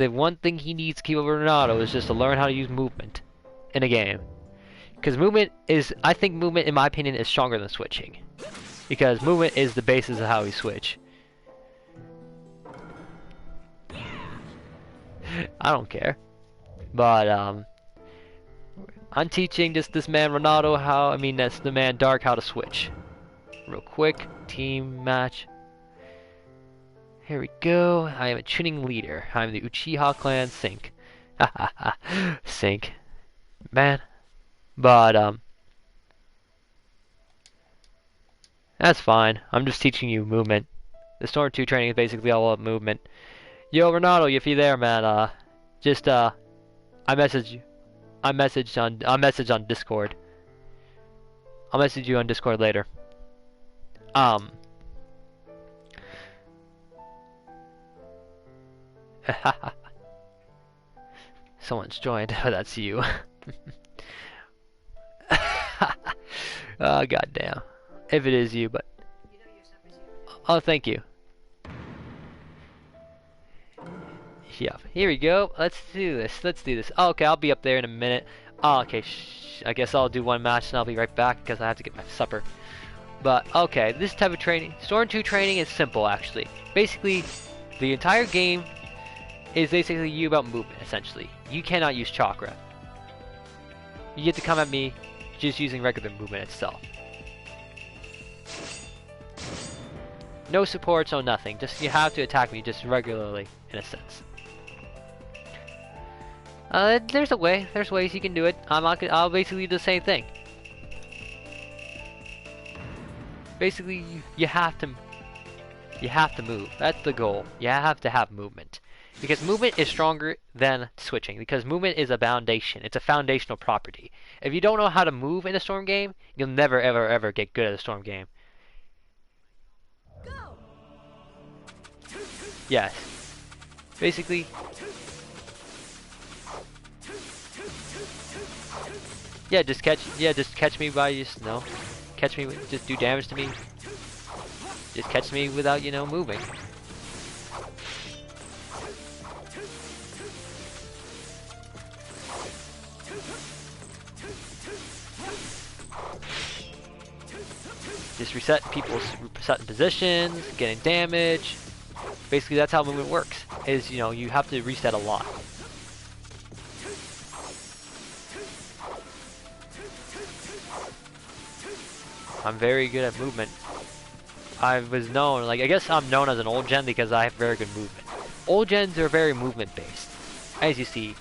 The one thing he needs to keep over Ronaldo is just to learn how to use movement in a game. Because movement is, I think movement, in my opinion, is stronger than switching. Because movement is the basis of how we switch. I don't care. But, I'm teaching this man Ronaldo how, that's the man Dark how to switch. Real quick, team match. Here we go. I am a tuning leader. I'm the Uchiha clan Sync. Sync. Man. But, that's fine. I'm just teaching you movement. The Storm 2 training is basically all about movement. Yo, Ronaldo, if you're there, man, I message you. I message on Discord. I'll message you on Discord later. Someone's joined. Oh, that's you. Oh, goddamn. If it is you, but... Oh, thank you. Yeah, here we go. Let's do this. Oh, okay, I'll be up there in a minute. Oh, okay, I guess I'll do one match and I'll be right back because I have to get my supper. But, okay, this type of training, Storm 2 training is simple, actually. Basically, the entire game is basically you about movement, essentially. You cannot use chakra. You get to come at me just using regular movement itself. No supports, no nothing. Just you have to attack me just regularly, in a sense. There's a way. There's ways you can do it. I'll basically do the same thing. Basically, you have to move. That's the goal. You have to have movement. Because movement is stronger than switching. Because movement is a foundation. It's a foundational property. If you don't know how to move in a Storm game, you'll never ever ever get good at a Storm game. Go. Yes. Basically, just catch me by catch me, just do damage to me. Just catch me without, moving. Just reset people's certain positions, getting damage. Basically, that's how movement works. Is, you have to reset a lot. I'm very good at movement. I was known, I guess I'm known as an old gen because I have very good movement. Old gens are very movement based, as you see.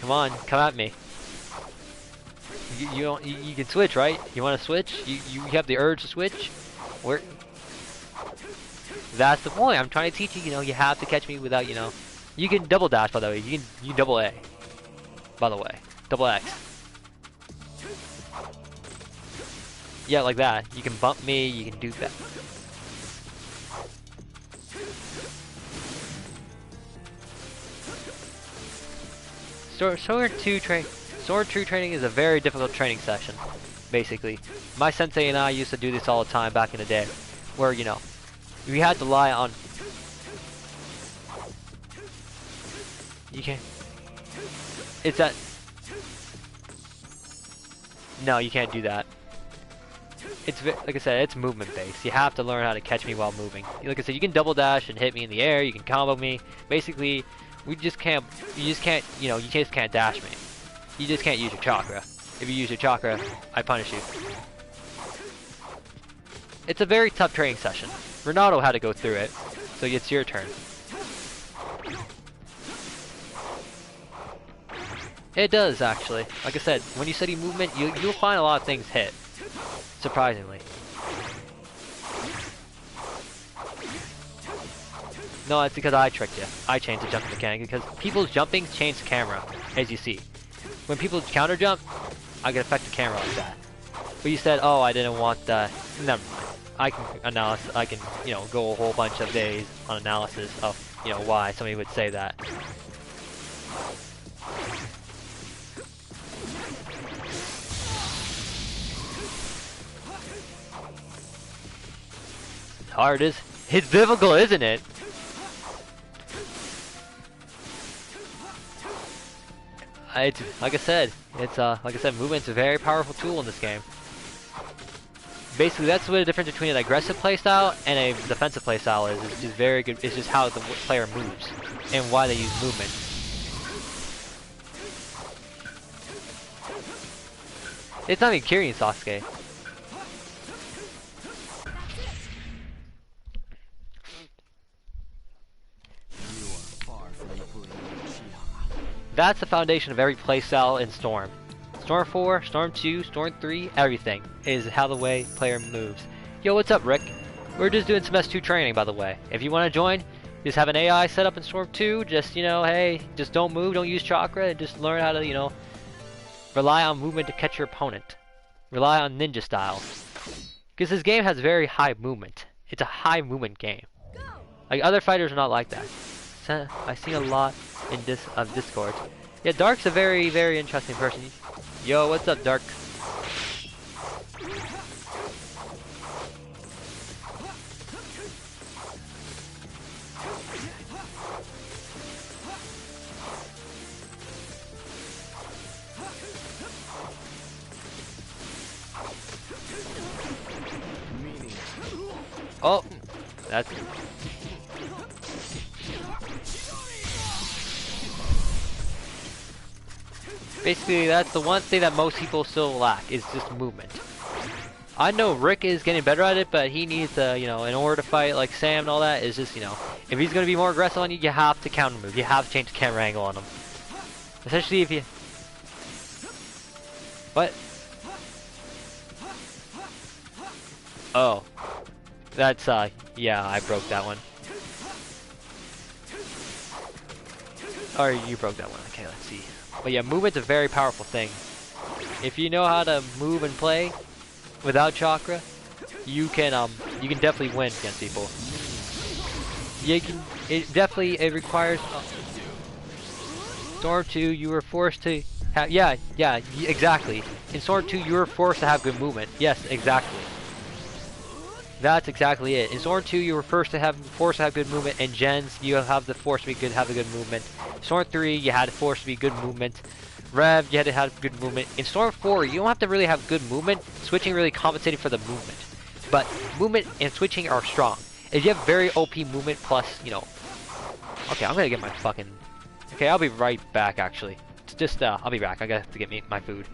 Come on, come at me. You can switch, right? You want to switch? You have the urge to switch? Where? That's the point. I'm trying to teach you. You have to catch me without. You can double dash, by the way. You double A. By the way, double X. Yeah, like that. You can bump me. You can do that. Sword 2 training is a very difficult training session, basically. My sensei and I used to do this all the time back in the day, where, we had to rely on... You can't... It's that... No, you can't do that. It's, like I said, it's movement based. You have to learn how to catch me while moving. Like I said, you can double dash and hit me in the air, you can combo me. Basically, you just can't dash me. You just can't use your chakra. If you use your chakra, I punish you. It's a very tough training session. Ronaldo had to go through it, so it's your turn. It does, actually. Like I said, when you study movement, you'll find a lot of things hit. Surprisingly. No, it's because I tricked you. I changed the jumping mechanic because people's jumping change the camera, as you see. When people counter jump, I can affect the camera like that. But you said, oh, I didn't want that. Never mind. I can go a whole bunch of days on analysis of, why somebody would say that. hard. It's difficult, isn't it? It's like I said. Movement's a very powerful tool in this game. Basically, that's what the difference between an aggressive playstyle and a defensive playstyle is. It's just very good. It's just how the player moves and why they use movement. It's not even Kirin Sasuke. That's the foundation of every playstyle in Storm. Storm 4, Storm 2, Storm 3, everything is how the way player moves. Yo, what's up, Rick? We're just doing some S2 training, by the way. If you want to join, just have an AI set up in Storm 2. Just, you know, hey, just don't move, don't use chakra, and just learn how to, you know, rely on movement to catch your opponent. Rely on ninja style. Because this game has very high movement. It's a high movement game. Like, other fighters are not like that. I've seen a lot in Discord. Yeah, Dark's a very, very interesting person. Yo, what's up, Dark? Oh, that's... Basically, that's the one thing that most people still lack, is just movement. I know Rick is getting better at it, but he needs to, you know, in order to fight like Sam and all that, is just, you know, if he's going to be more aggressive on you, you have to counter move. You have to change the camera angle on him. Especially if you... What? Oh. That's, yeah, I broke that one. Or you broke that one. Okay, let's see. But yeah, movement's a very powerful thing. If you know how to move and play without chakra, you can definitely win against people. It requires Storm 2, you were forced to have exactly. In Storm 2 you were forced to have good movement. Yes, exactly. That's exactly it. In Storm 2 you were forced to have good movement, and Gens you have the force to have a good movement. Storm 3 you had to force to be good movement. Rev you had to have good movement. In Storm 4 you don't have to really have good movement. Switching really compensating for the movement. But movement and switching are strong. If you have very OP movement plus, you know... Okay, I'm gonna get my fucking... Okay, I'll be right back actually. It's just, I'll be back. I got to get my food.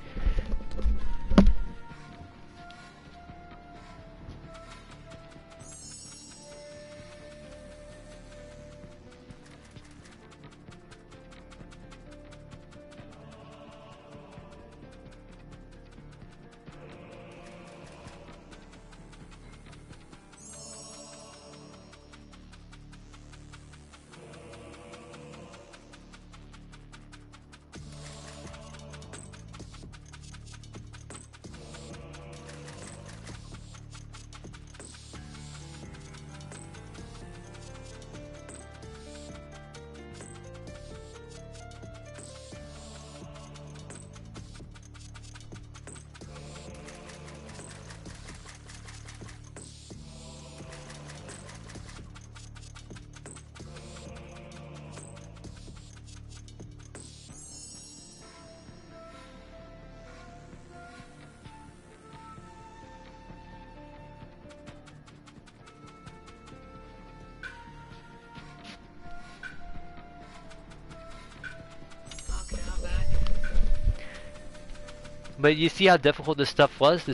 But you see how difficult this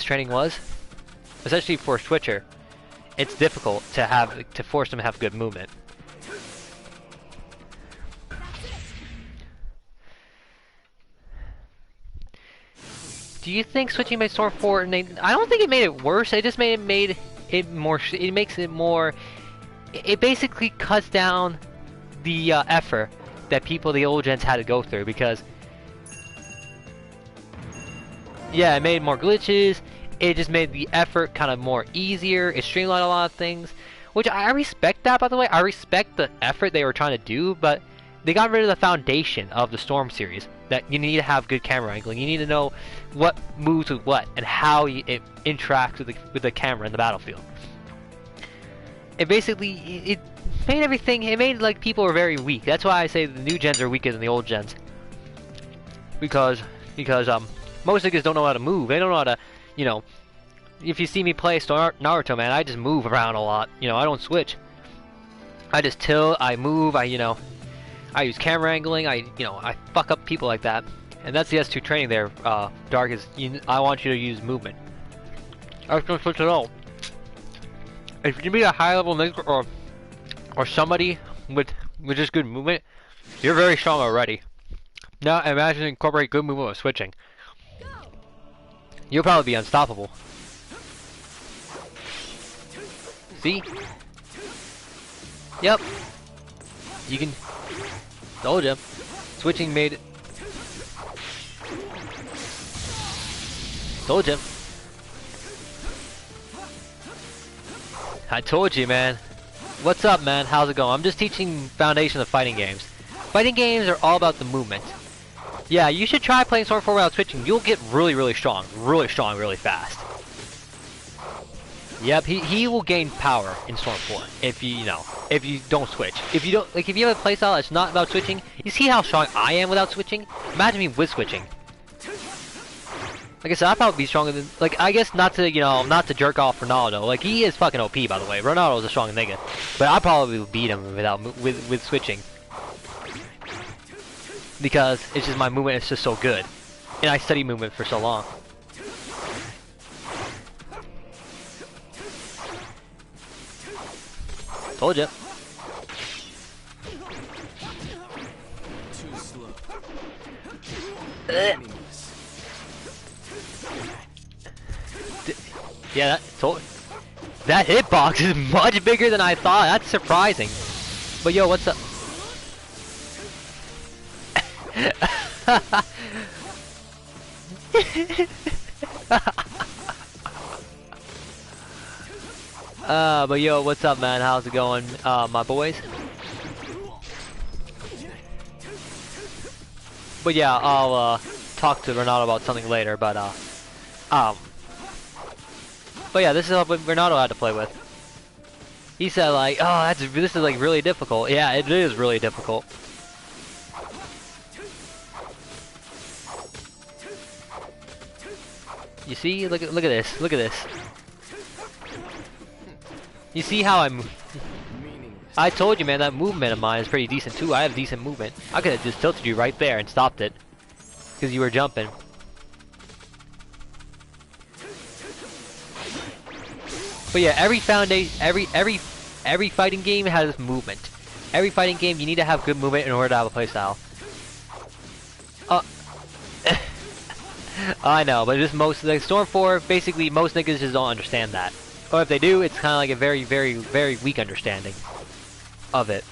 training was? Especially for a switcher. It's difficult to force them to have good movement. Do you think switching by Storm 4, I don't think it made it worse, it just made it more, it makes it more, it basically cuts down the effort that the old gens had to go through, because yeah, it made more glitches, it just made the effort kind of more easier, it streamlined a lot of things, which I respect that, by the way. I respect the effort they were trying to do, but they got rid of the foundation of the Storm series, that you need to have good camera angling, you need to know what moves with what, and how it interacts with the camera in the battlefield. it basically it made everything. It made like people are very weak. That's why I say the new gens are weaker than the old gens. Because most niggas don't know how to move. They don't know how to, you know. If you see me play Naruto, man, I just move around a lot. You know, I don't switch. I just tilt. I move. I use camera angling. I fuck up people like that. And that's the S2 training there. Dark is. I want you to use movement. I don't switch at all. If you meet a high level nigga or somebody with just good movement, you're very strong already. Now imagine incorporate good movement with switching. You'll probably be unstoppable. See? Yep. You can. Told ya. Switching made it. Told ya. I told you, man. What's up, man? How's it going? I'm just teaching foundation of fighting games. Fighting games are all about the movement. Yeah, you should try playing Storm 4 without switching. You'll get really strong, really fast. Yep, he will gain power in Storm 4 if you don't switch. If you have a playstyle that's not about switching, you see how strong I am without switching? Imagine me with switching. Like I said, I'd probably be stronger than, like, I guess not to jerk off Ronaldo. Like, he is fucking OP, by the way. Ronaldo's a strong nigga. But I probably would beat him with switching. Because it's just my movement is just so good. And I study movement for so long. Told ya. Too slow. Yeah, that hitbox is much bigger than I thought. That's surprising. But yo, what's up? But yo, what's up, man? How's it going, my boys? But yeah, I'll talk to Ronaldo about something later. But yeah, this is what Ronaldo had to play with. He said like, oh, this is like really difficult. Yeah, it is really difficult. You see? Look at this. Look at this. You see how I told you, man, that movement of mine is pretty decent too. I have decent movement. I could have just tilted you right there and stopped it. Because you were jumping. But yeah, every fighting game has movement. Every fighting game, you need to have good movement in order to have a playstyle. I know, but just like Storm 4, basically most niggas just don't understand that. Or if they do, it's kind of like a very weak understanding of it.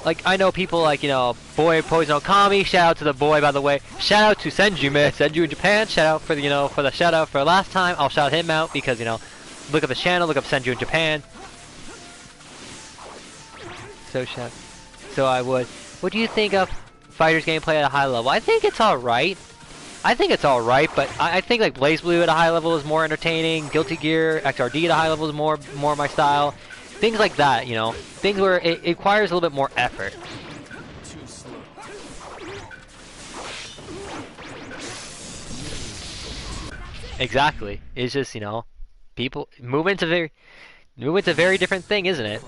Like I know people like, Boy Poison Okami, shout out to the boy, by the way. Shout out to Senju, man. Senju in Japan, shout out for the, for the shout out for last time. I'll shout him out because, look up his channel, look up Senju in Japan. So I would. What do you think of Fighters gameplay at a high level? I think it's alright. But I think like Blaze Blue at a high level is more entertaining. Guilty Gear, XRD at a high level is more my style. Things like that, Things where it requires a little bit more effort. Exactly. It's just, people movement's a very different thing, isn't it?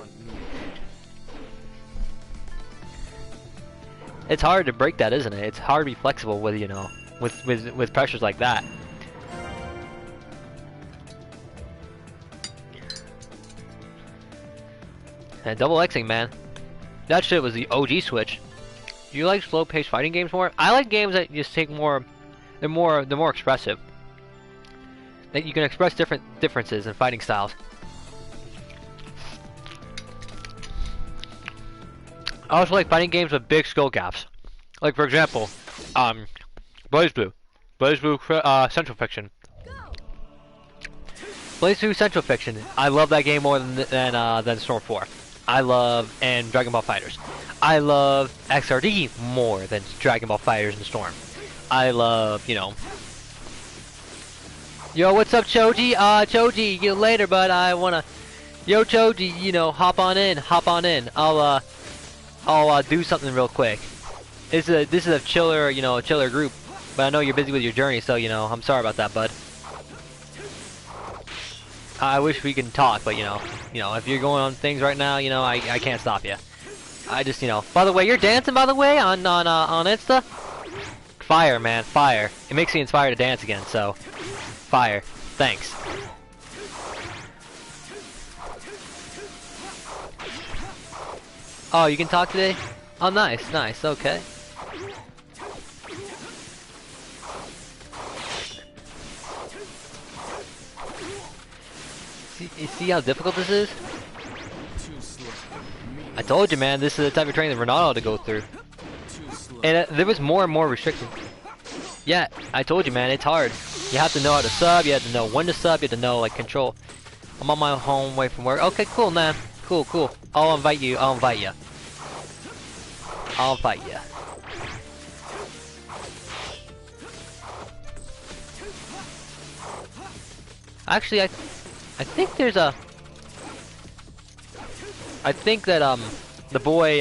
It's hard to break that, isn't it? It's hard to be flexible with, with pressures like that. And double Xing, man. That shit was the OG switch. Do you like slow-paced fighting games more? I like games that just take more. They're more expressive. That you can express differences in fighting styles. I also like fighting games with big skill gaps. Like for example, Blaze Blue Central Fiction. Blaze Blue Central Fiction. I love that game more than Storm 4. And Dragon Ball FighterZ. I love XRD more than Dragon Ball FighterZ and Storm. I love, Yo, what's up, Choji? Choji, you later, but I wanna. Yo, Choji, you know, hop on in. I'll do something real quick. This is a chiller, you know, a chiller group. But I know you're busy with your journey, so you know, I'm sorry about that, bud. I wish we can talk, but you know, if you're going on things right now, you know, I can't stop you. I just, you know. By the way, you're dancing, by the way, on Insta. Fire, man, fire. It makes me inspired to dance again, so fire. Thanks. Oh, you can talk today? Oh, nice, nice. Okay. You see how difficult this is? I told you, man, this is the type of training that Ronaldo had to go through. And there was more and more restrictions. Yeah, I told you, man, it's hard. You have to know how to sub, you have to know when to sub, you have to know, like, control. I'm on my home way from work. Okay, cool, man. Cool, cool. I'll invite you. I'll invite you. Actually, I think there's a... I think that, the boy,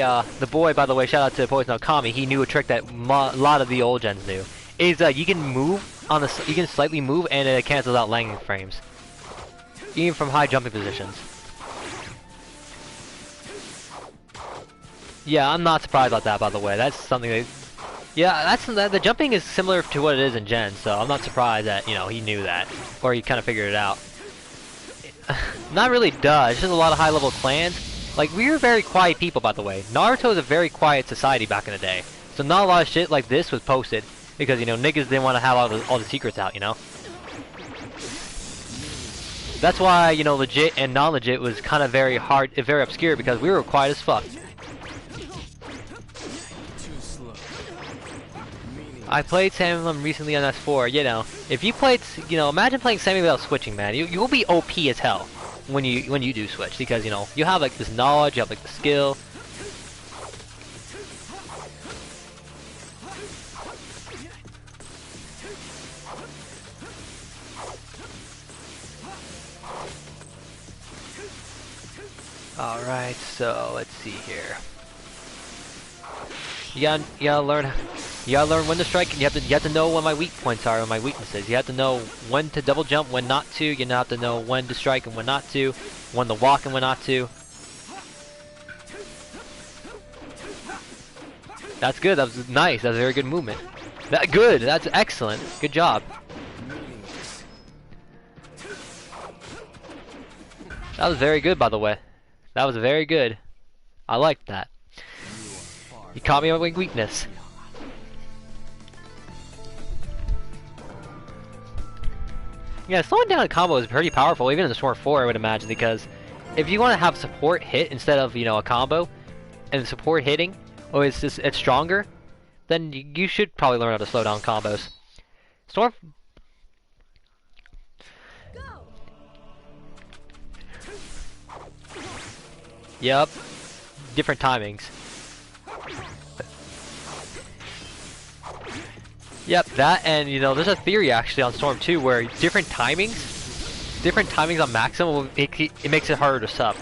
by the way, shout out to Poison Kami, he knew a trick that a lot of the old gens knew. Is, you can move on the... You can slightly move and it cancels out landing frames. Even from high jumping positions. Yeah, I'm not surprised about that, by the way. That's something that... Yeah, the jumping is similar to what it is in Gen, so I'm not surprised that, you know, he knew that. Or he kind of figured it out. Not really duh, it's just a lot of high-level clans. Like, we were very quiet people, by the way. Naruto is a very quiet society back in the day. So not a lot of shit like this was posted. Because, you know, niggas didn't want to have all the secrets out, you know? That's why, you know, legit and non-legit was kind of very hard, very obscure, because we were quiet as fuck. I played Samuel recently on S4, you know. If you played, you know, imagine playing Samuel without switching, man. You'll be OP as hell when you do switch, because, you know, you have, like, this knowledge, you have, like, the skill. Alright, so let's see here. You gotta learn when to strike, and you have to know what my weak points are and my weaknesses. You have to know when to double jump, when not to. You have to know when to strike and when not to, when to walk and when not to. That's good. That was nice. That's a very good movement. Good. That's excellent. Good job. That was very good, by the way. That was very good. I liked that. You caught me on my weakness. Yeah, slowing down a combo is pretty powerful, even in the Storm 4, I would imagine, because if you want to have support hit instead of, you know, a combo, and support hitting, or it's stronger, then you should probably learn how to slow down combos. Storm... Yep. Different timings. Yep, that, and you know, there's a theory actually on Storm 2 where different timings on maximum, it makes it harder to sub.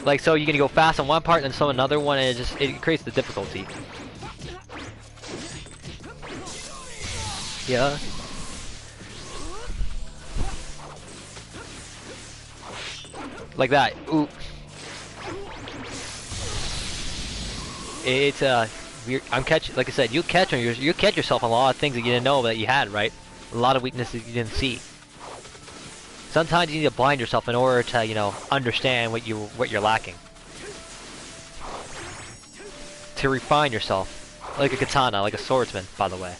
Like, so you can go fast on one part and slow another one, and it creates the difficulty. Yeah. Like that. Ooh. It's I'm catching, like I said, you catch yourself on a lot of things that you didn't know that you had, right? A lot of weaknesses you didn't see. Sometimes you need to blind yourself in order to, you know, understand what you're lacking. To refine yourself, like a katana, like a swordsman, by the way.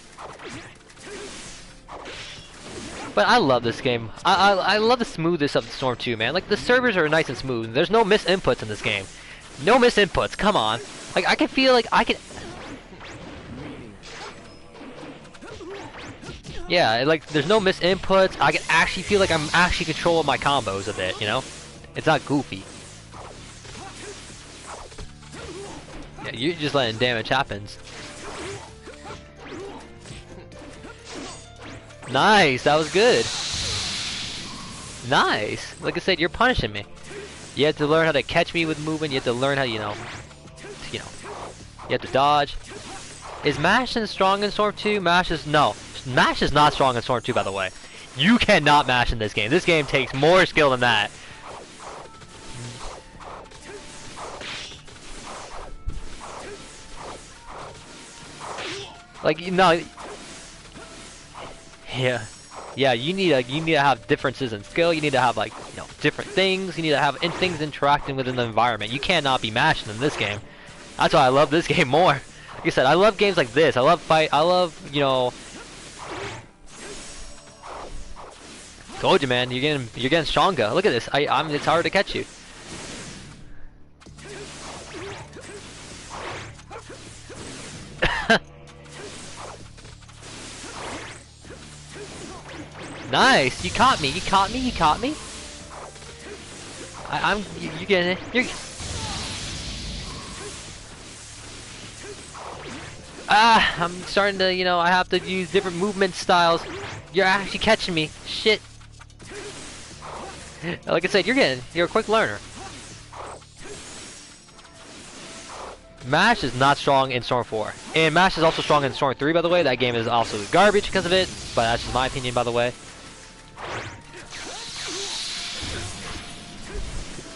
But I love this game. I love the smoothness of the Storm 2, man. Like, the servers are nice and smooth. There's no missed inputs in this game. No missed inputs. Come on. Like, I can feel like I can... Yeah, like, there's no missed inputs. I can actually feel like I'm actually controlling my combos a bit, you know? It's not goofy. Yeah, you're just letting damage happen. Nice, that was good. Nice. Like I said, you're punishing me. You have to learn how to catch me with movement. You have to learn how, you have to dodge. Is Mash strong in Storm 2? No. Mash is not strong in Storm 2, by the way. You cannot mash in this game. This game takes more skill than that. Like, no. Yeah. Yeah, you need to have differences in skill. You need to have, like, different things. You need to have things interacting within the environment. You cannot be mashing in this game. That's why I love this game more. Like I said, I love games like this. I love Told you, man. You're getting stronger. Look at this. It's hard to catch you. Nice. You caught me. You caught me. You caught me. You're getting it. I'm starting to, I have to use different movement styles. You're actually catching me. Shit. Like I said, you're a quick learner. Mash is not strong in Storm 4. And Mash is also strong in Storm 3, by the way. That game is absolute garbage because of it. But that's just my opinion, by the way.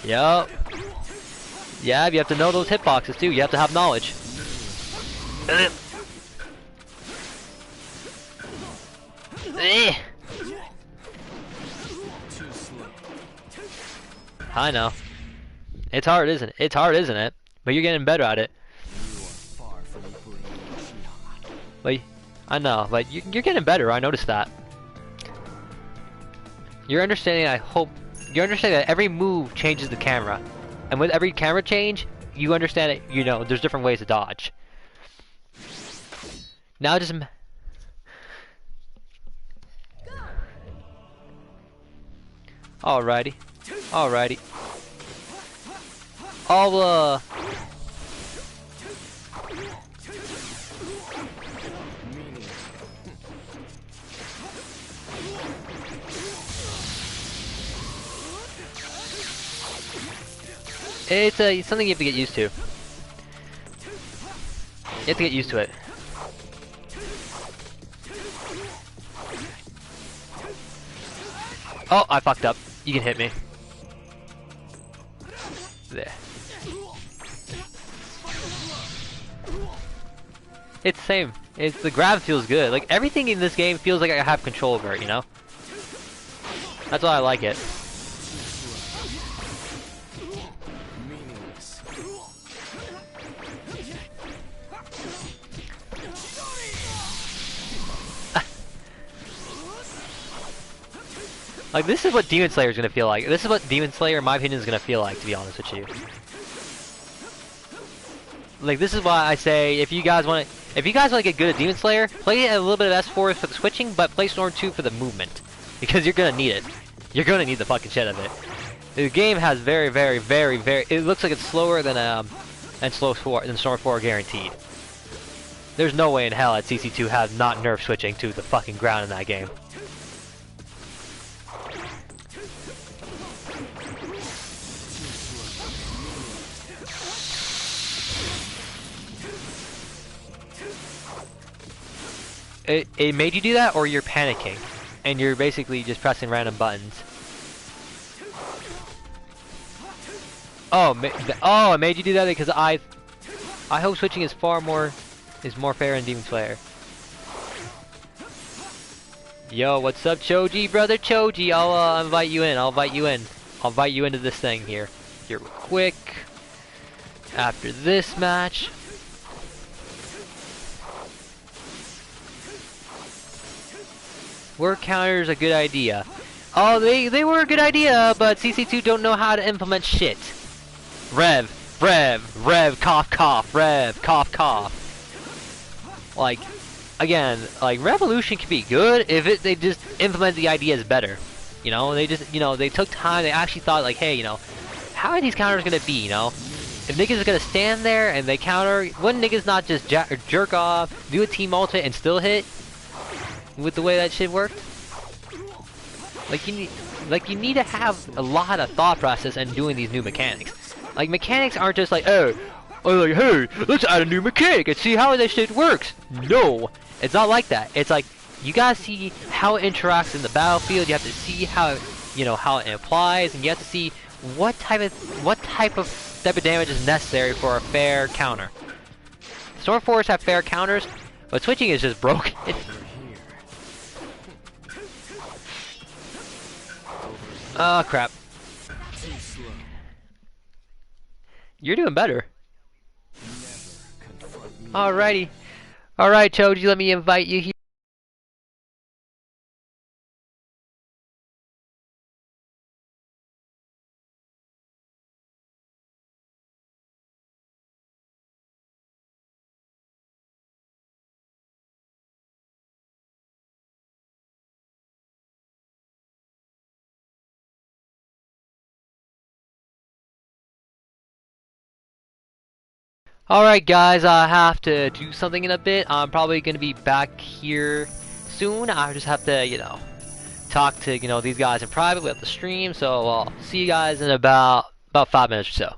Yup. Yeah, you have to know those hitboxes too. You have to have knowledge. I know. It's hard, isn't it? It's hard, isn't it? But you're getting better at it. But I know, but you're getting better. I noticed that. You're understanding. I hope you understand that every move changes the camera, and with every camera change, you understand it. There's different ways to dodge. Now just. Alrighty. Alrighty. It's something you have to get used to. You have to get used to it. Oh, I fucked up. You can hit me. There. It's the same. The grab feels good. Like, everything in this game feels like I have control over it, That's why I like it. Like, this is what Demon Slayer is gonna feel like. This is what Demon Slayer, in my opinion, is gonna feel like, to be honest with you. Like, this is why I say, if you guys want to get good at Demon Slayer, play a little bit of S4 for the switching, but play Storm 2 for the movement, because you're gonna need it. You're gonna need the fucking shit of it. The game has very, very, very, very. It looks like it's slower than Storm 4, guaranteed. There's no way in hell that CC2 has not nerf switching to the fucking ground in that game. It made you do that, or you're panicking, and you're basically just pressing random buttons. Oh, it made you do that because I hope switching is more fair in Demon Slayer. Yo, what's up, Choji, brother Choji? I'll invite you in. I'll invite you in. I'll invite you into this thing here. Here, real quick. After this match. Word counter is a good idea. Oh, they were a good idea, but CC2 don't know how to implement shit. Rev, cough, cough, rev, cough, cough. Like, again, like, Revolution can be good if they just implement the ideas better. They just, they took time, they actually thought, like, hey, how are these counters gonna be, If niggas are gonna stand there and they counter, wouldn't niggas not just jerk off, do a team ultimate and still hit? With the way that shit worked? Like you need to have a lot of thought process in doing these new mechanics. Like mechanics aren't just like, like, hey, let's add a new mechanic and see how this shit works. No, it's not like that. It's like you gotta see how it interacts in the battlefield. You have to see how it, how it applies, and you have to see what type of damage is necessary for a fair counter. Stormforgers have fair counters, but switching is just broken. Oh crap. You're doing better. Alrighty. Alright, Choji, let me invite you here. Alright guys, I have to do something in a bit. I'm probably gonna be back here soon. I just have to, talk to, these guys in private. We have to stream, so I'll see you guys in about 5 minutes or so.